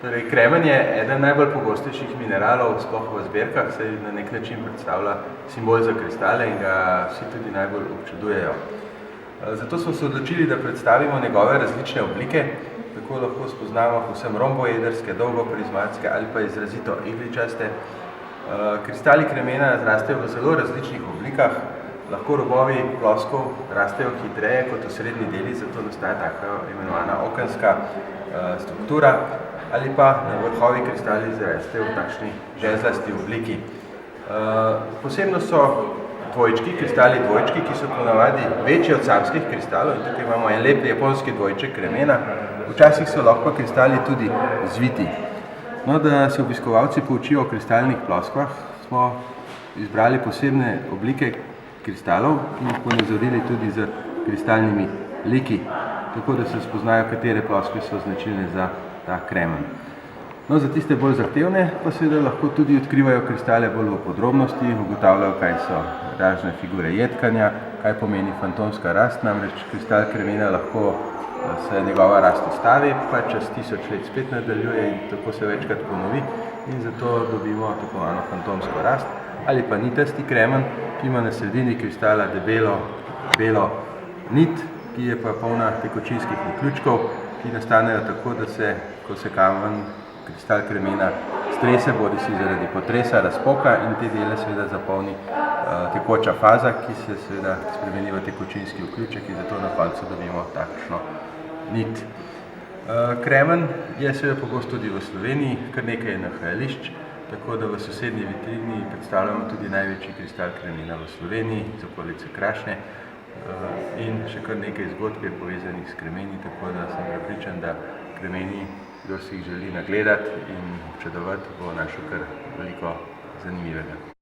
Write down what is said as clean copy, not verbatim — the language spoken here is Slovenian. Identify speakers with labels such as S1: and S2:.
S1: Torej, kremen je eden najbolj pogostejših mineralov, sploh v zbirkah, saj na nek način predstavlja simbol za kristale in ga vsi tudi najbolj občudujejo. Zato smo se odločili, da predstavimo njegove različne oblike, tako lahko spoznamo povsem romboedrske, dolgoprizmatske ali pa izrazito igličaste. Kristali kremena rastejo v zelo različnih oblikah, lahko robovi ploskov rastejo hitreje kot osrednji deli, zato nastaja taka imenovana okenska struktura, ali pa na vrhovi kristali zrastejo v takšni žezlasti obliki. Posebno so dvojčki, kristali dvojčki, ki so ponavadi večji od samskih kristalov, in tukaj imamo en lep japonski dvojček kremena. Včasih so lahko kristali tudi zviti. No, da se obiskovalci poučijo o kristalnih ploskvah, smo izbrali posebne oblike kristalov in jih ponazorili tudi z kristalnimi liki, tako da se spoznajo, katere ploskve so značilne za ta kremen. No, za tiste bolj zahtevne pa seveda lahko tudi odkrivajo kristale bolj v podrobnosti, ugotavljajo, kaj so razne figure jedkanja, kaj pomeni fantomska rast, namreč kristal kremena lahko se njegova rast ustavi, pa čez 1000 let spet nadaljuje in tako se večkrat ponovi in zato dobimo tako malo fantomsko rast. Ali pa nitasti kremen, ki ima na sredini kristala belo nit, ki je pa polna tekočinskih vključkov, ki nastanejo tako, da se, ko se kamen, kristal kremena strese, bodisi zaradi potresa, razpoka in te dele seveda zapolni tekoča faza, ki se seveda spremeni v tekočinski vključek in zato na koncu dobimo takšno nit. Kremen je seveda pogost tudi v Sloveniji, kar nekaj je nahajališč, tako da v sosednji vitrini predstavljamo tudi največji kristal kremena v Sloveniji, z okolice Krašnje, in še kar nekaj zgodb je povezanih s kremeni, tako da sem prepričan, da kremeni, kdor si jih želi nagledati in občudovati, bo našel kar veliko zanimivega.